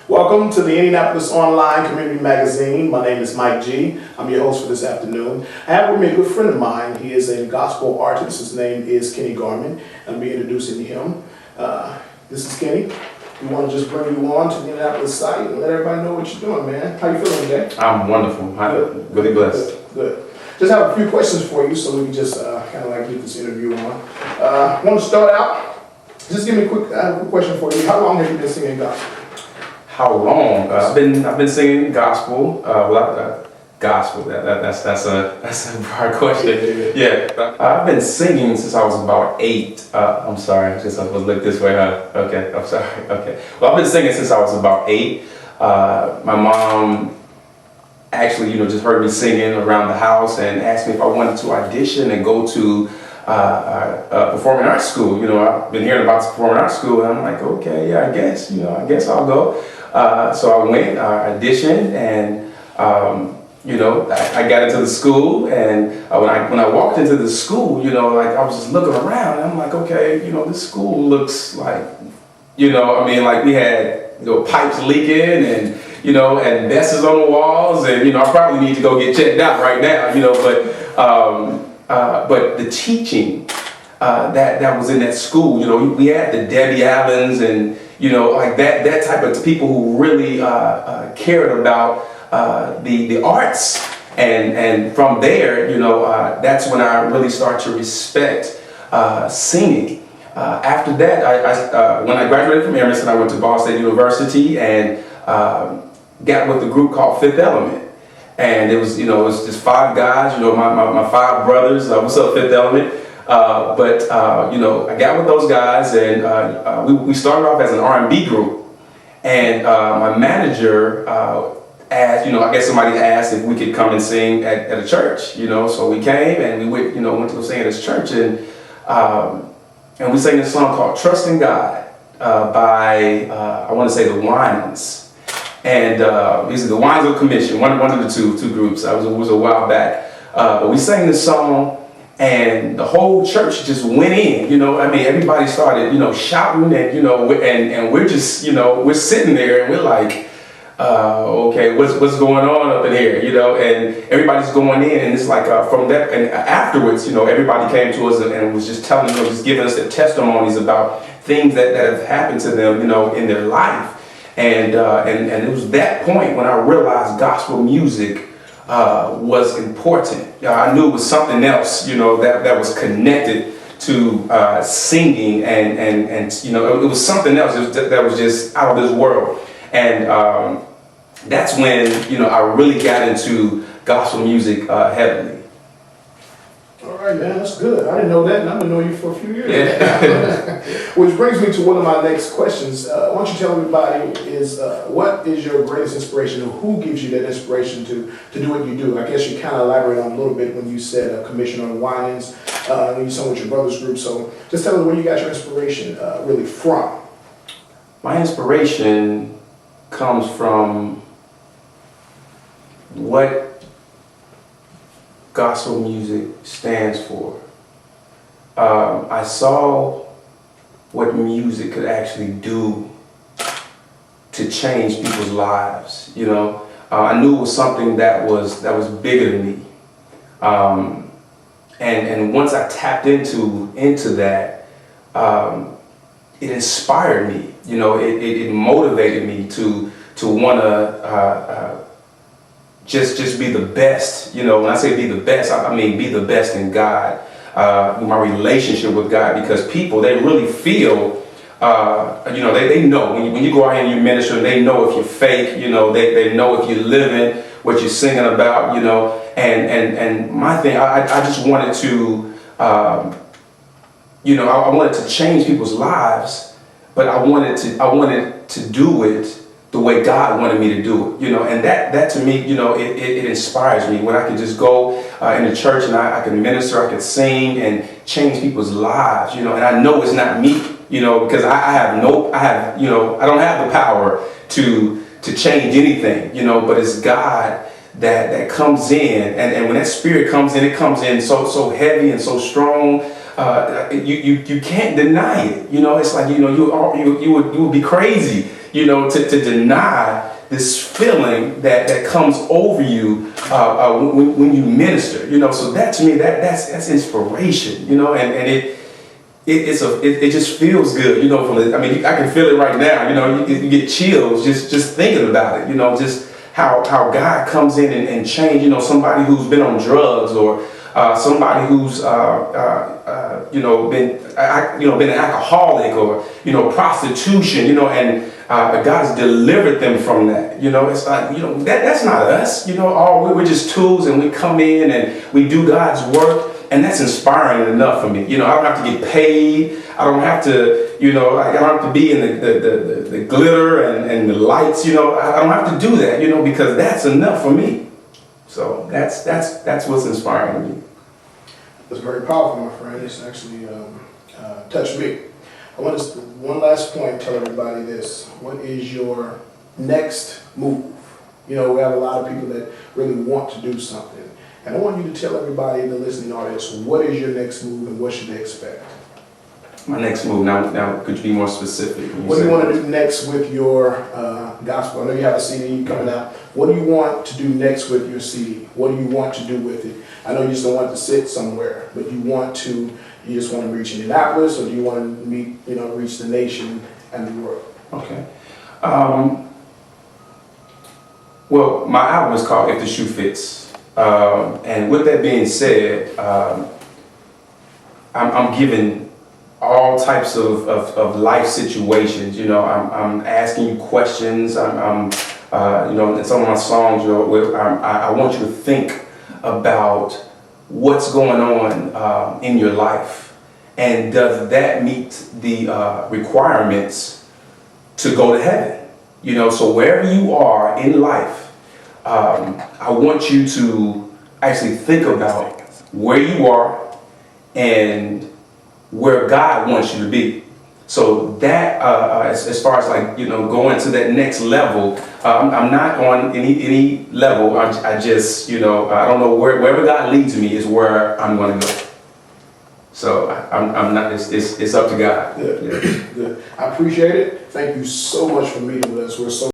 Welcome to the Indianapolis Online Community Magazine. My name is Mike G. I'm your host for this afternoon. I have with me a good friend of mine. He is a gospel artist. His name is Kenny Garmon. I'll be introducing him. This is Kenny. We want to just bring you on to the Indianapolis site and let everybody know what you're doing, man. How you feeling today? I'm wonderful. I'm really blessed. Good. Just have a few questions for you so we can just kind of like get this interview on. I want to start out. Just give me a quick question for you. How long have you been singing gospel? How long? I've been singing gospel. Gospel. That's a hard question. Yeah. I've been singing since I was about 8. I'm sorry. I just supposed to look this way. Okay. I'm sorry. Okay. Well, I've been singing since I was about 8. My mom actually, just heard me singing around the house and asked me if I wanted to audition and go to performing arts school. I've been hearing about performing arts school, and I'm like, okay, yeah, I guess I'll go. So I went, auditioned, and I got into the school. And when I walked into the school, I was just looking around, and I'm like, okay, this school looks like, like we had pipes leaking and and messes on the walls, and I probably need to go get checked out right now, but the teaching that was in that school, we had the Debbie Allens and like that type of people who really cared about the arts, and from there, that's when I really started to respect singing. After that, when I graduated from Emerson, I went to Ball State University and got with a group called Fifth Element. And it was, it was just 5 guys, my 5 brothers. What's up, Fifth Element? But I got with those guys, and we started off as an R&B group. And my manager asked, I guess somebody asked if we could come and sing at a church, So we came and we went, went to go sing at this church, and we sang this song called "Trust in God" by I want to say the Winans. And these are the Winesville Commission, one of the two groups. It was a while back. But we sang this song, and the whole church just went in. Everybody started, shouting, and we're just, we're sitting there, and we're like, okay, what's going on up in here, And everybody's going in, and it's like from that, and afterwards, everybody came to us and was just telling, just giving us their testimonies about things that have happened to them, in their life. And it was that point when I realized gospel music was important. I knew it was something else, that was connected to singing, and it was something else that was just out of this world. And that's when I really got into gospel music heavily. All right, man, that's good. I didn't know that, and I've been knowing you for a few years. Yeah. Which brings me to one of my next questions. Why don't you tell everybody what is your greatest inspiration, or who gives you that inspiration to do what you do? I guess you kind of elaborated on a little bit when you said Commissioner Winans, when you sung with your brother's group. So just tell me where you got your inspiration really from. My inspiration comes from what gospel music stands for. I saw what music could actually do to change people's lives. I knew it was something that was bigger than me. And once I tapped into that, it inspired me. It motivated me to want to just be the best. When I say be the best, I mean be the best in God, my relationship with God, because people, they really feel, they know when you go out here and you minister, they know if you're fake, they know if you're living what you're singing about, and my thing, I just wanted to, I wanted to change people's lives, but I wanted to do it the way God wanted me to do it, and that to me, it inspires me when I can just go in the church and I can minister, I can sing and change people's lives, and I know it's not me, because I don't have the power to change anything, but it's God that comes in, and when that spirit comes in, it comes in so heavy and so strong, you can't deny it. You know, it's like, you know, you would be crazy, you know, to deny this feeling that comes over you when you minister. You know, so that to me that's inspiration. You know, and it just feels good. You know, I mean, I can feel it right now. You know, you get chills just thinking about it. You know, just how God comes in and change. You know, somebody who's been on drugs or somebody who's been an alcoholic or prostitution, and God's delivered them from that. You know, it's like, that's not us. You know, we're just tools, and we come in and we do God's work, and that's inspiring enough for me. You know, I don't have to get paid. I don't have to, I don't have to be in the glitter and the lights. You know, I don't have to do that. You know, because that's enough for me. So that's what's inspiring me. It's very powerful, my friend. It's actually touched me. I want to, one last point, tell everybody this. What is your next move? You know, we have a lot of people that really want to do something. And I want you to tell everybody in the listening audience, what is your next move and what should they expect? My next move, now could you be more specific? What do you want to do next with your gospel? I know you have a CD coming out. What do you want to do next with your CD? What do you want to do with it? I know you just don't want it to sit somewhere, but you just want to reach Indianapolis, or do you want to reach the nation and the world? Okay. Well, my album is called If the Shoe Fits. And with that being said, I'm giving all types of life situations. I'm asking you questions. In some of my songs, I want you to think about what's going on in your life, and does that meet the requirements to go to heaven? So wherever you are in life, I want you to actually think about where you are and where God wants you to be. So that, as far as going to that next level, I'm not on any level. I just, I don't know, wherever God leads me is where I'm going to go. So I'm not. It's up to God. Good. Yeah. Good. I appreciate it. Thank you so much for meeting with us. We're so